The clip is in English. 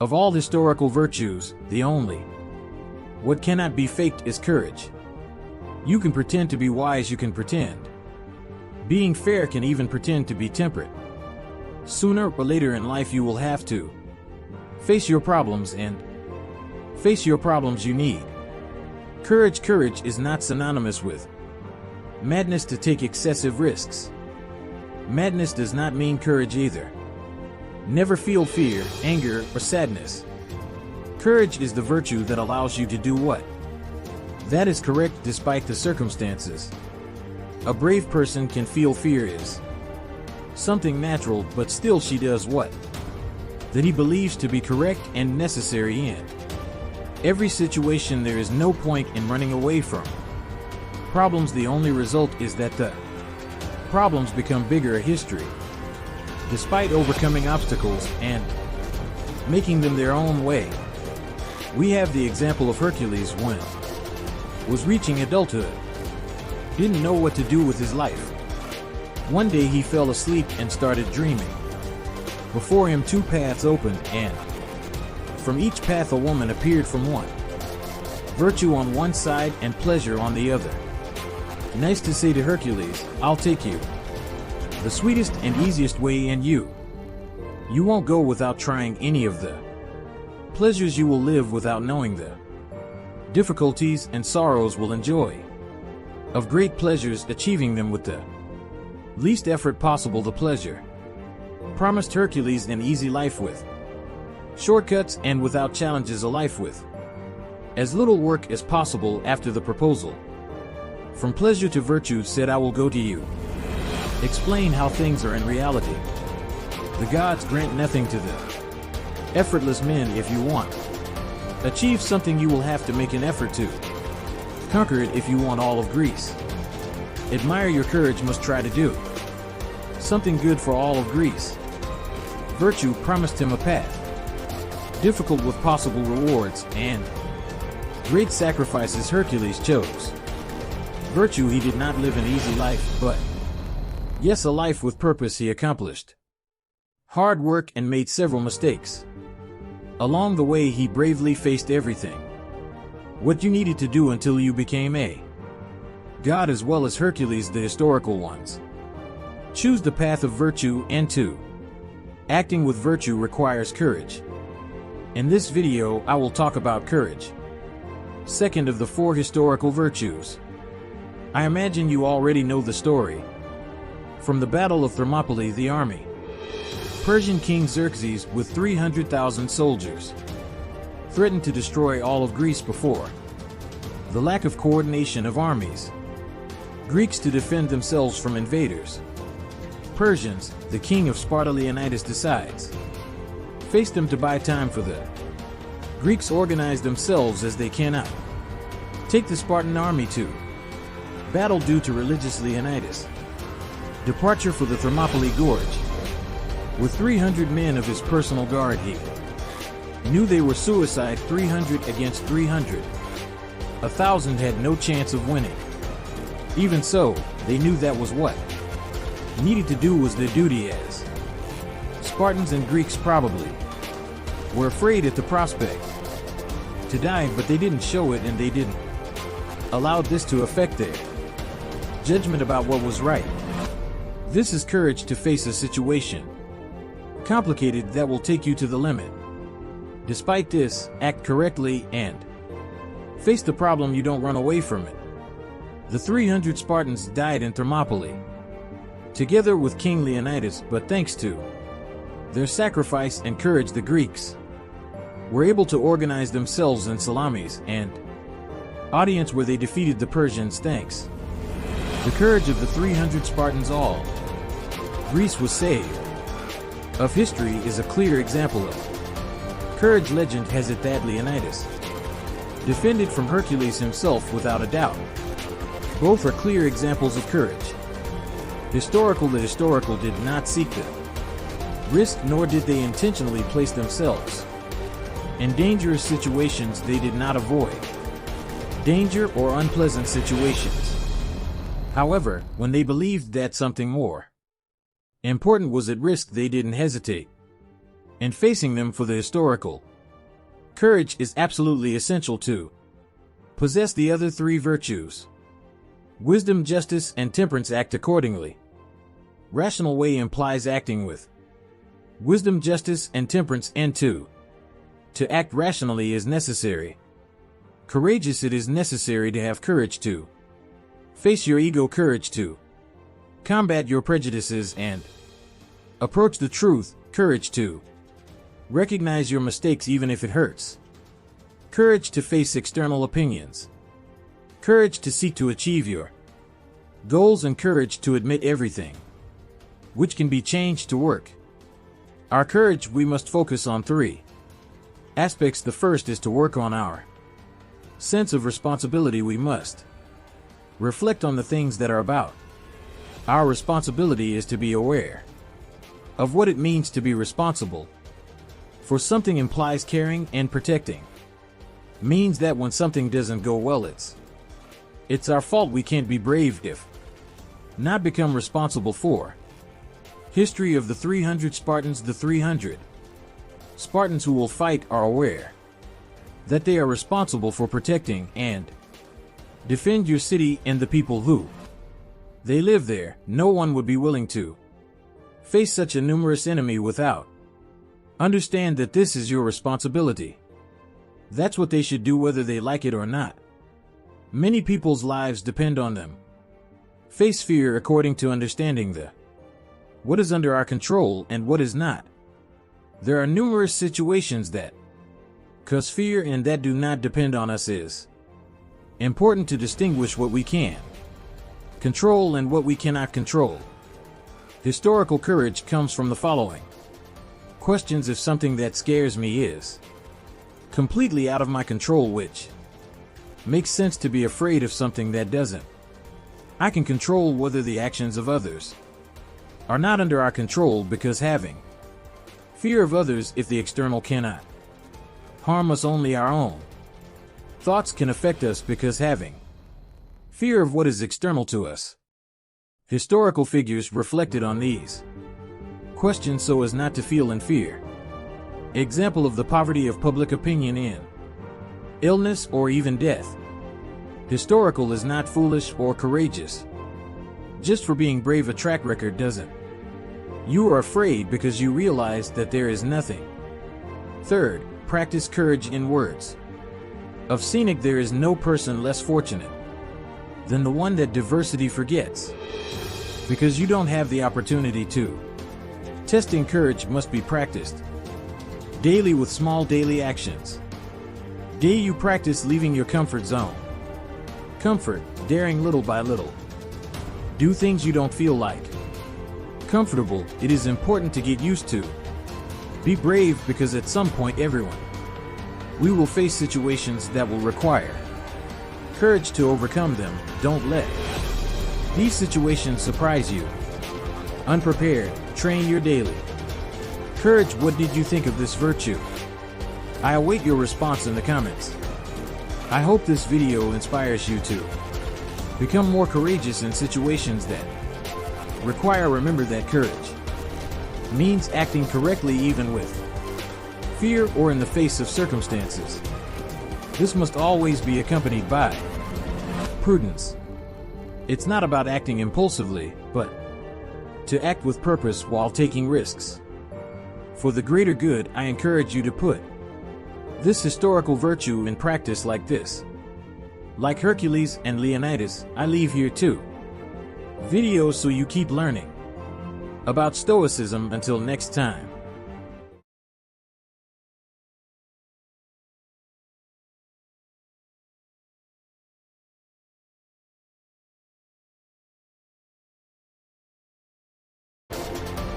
Of all historical virtues, the only what cannot be faked is courage. You can pretend to be wise, you can pretend being fair, can even pretend to be temperate. Sooner or later in life you will have to face your problems, and face your problems you need courage. Courage is not synonymous with madness to take excessive risks. Madness does not mean courage either. Never feel fear, anger, or sadness. Courage is the virtue that allows you to do what that is correct despite the circumstances. A brave person can feel fear is something natural, but still she does what that he believes to be correct and necessary in every situation. There is no point in running away from problems. The only result is that the problems become bigger. A history, despite overcoming obstacles and making them their own way. We have the example of Hercules when was reaching adulthood. Didn't know what to do with his life. One day he fell asleep and started dreaming. Before him 2 paths opened, and from each path a woman appeared, from one virtue on one side and pleasure on the other. Nice to say to Hercules, I'll take you. The sweetest and easiest way, and you won't go without trying any of the pleasures. You will live without knowing the difficulties, and sorrows will enjoy of great pleasures, achieving them with the least effort possible. The pleasure promised Hercules an easy life with shortcuts and without challenges, a life with as little work as possible. After the proposal, from pleasure to virtue, said, I will go to you, explain how things are in reality. The gods grant nothing to the effortless men. If you want achieve something, you will have to make an effort to conquer it. If you want all of Greece admire your courage, must try to do something good for all of Greece. Virtue promised him a path difficult with possible rewards and great sacrifices. Hercules chose virtue. He did not live an easy life, but yes, a life with purpose. He accomplished hard work and made several mistakes. Along the way he bravely faced everything what you needed to do until you became a god as well as Hercules. The historical ones choose the path of virtue, and acting with virtue requires courage. In this video I will talk about courage, second of the 4 historical virtues. I imagine you already know the story. From the Battle of Thermopylae, the army Persian King Xerxes with 300,000 soldiers threatened to destroy all of Greece. Before the lack of coordination of armies, Greeks to defend themselves from invaders, Persians, the king of Sparta Leonidas decides face them to buy time for the Greeks. Organize themselves as they cannot take the Spartan army to battle due to religious Leonidas. Departure for the Thermopylae Gorge. With 300 men of his personal guard, he knew they were suicide. 300 against 300. 1,000 had no chance of winning. Even so, they knew that was what needed to do was their duty as Spartans, and Greeks probably were afraid at the prospect to die, but they didn't show it, and they didn't allow this to affect their judgment about what was right. This is courage, to face a situation complicated that will take you to the limit. Despite this, act correctly and face the problem. You don't run away from it. The 300 Spartans died in Thermopylae together with King Leonidas, but thanks to their sacrifice and courage, the Greeks were able to organize themselves in Salamis and audience where they defeated the Persians. Thanks the courage of the 300 Spartans, all Greece was saved. Of history is a clear example of courage. Legend has it that Leonidas defended from Hercules himself without a doubt. Both are clear examples of courage. The historical did not seek the risk, nor did they intentionally place themselves in dangerous situations. They did not avoid danger or unpleasant situations. However, when they believed that something more important was at risk, they didn't hesitate. and facing them for the historical. Courage is absolutely essential to possess the other three virtues. Wisdom, justice, and temperance act accordingly. Rational way implies acting with wisdom, justice, and temperance, and to act rationally is necessary. Courageous, it is necessary to have courage to face your ego, courage to combat your prejudices and approach the truth, courage to recognize your mistakes even if it hurts, courage to face external opinions, courage to seek to achieve your goals, and courage to admit everything which can be changed to work. Our courage, we must focus on three aspects. The first is to work on our sense of responsibility. We must reflect on the things that are about our responsibility is to be aware of what it means to be responsible for something implies caring and protecting. Means that when something doesn't go well, it's our fault. We can't be brave if not become responsible for. History of the 300 Spartans. The 300 Spartans who will fight are aware that they are responsible for protecting and defend your city and the people who they live there. No one would be willing to face such a numerous enemy without understand that this is your responsibility. That's what they should do whether they like it or not. Many people's lives depend on them. Face fear according to understanding the what is under our control and what is not. There are numerous situations that cause fear and that do not depend on us. Is important to distinguish what we can control and what we cannot control. Historical courage comes from the following questions. If something that scares me is completely out of my control, which makes sense to be afraid of something that doesn't. I can control whether the actions of others are not under our control, because having fear of others, if the external cannot harm us, only our own thoughts can affect us, because having fear of what is external to us. Historical figures reflected on these questions so as not to feel in fear. Example of the poverty of public opinion in illness or even death. Historical is not foolish or courageous just for being brave. A track record doesn't. You are afraid because you realize that there is nothing. Third, practice courage in words. Of scenic, there is no person less fortunate than the one that diversity forgets, because you don't have the opportunity to. Testing courage must be practiced daily with small daily actions. Day you practice leaving your comfort zone. Comfort, daring little by little. Do things you don't feel like comfortable. It is important to get used to. Be brave, because at some point we will face situations that will require courage to overcome them. Don't let these situations surprise you. Unprepared, train your daily courage. What did you think of this virtue? I await your response in the comments. I hope this video inspires you to become more courageous in situations that require. Remember that courage means acting correctly even with fear or in the face of circumstances. This must always be accompanied by prudence. It's not about acting impulsively, but to act with purpose while taking risks. For the greater good, I encourage you to put this historical virtue in practice like this. Like Hercules and Leonidas, I leave here 2 videos so you keep learning about Stoicism. Until next time.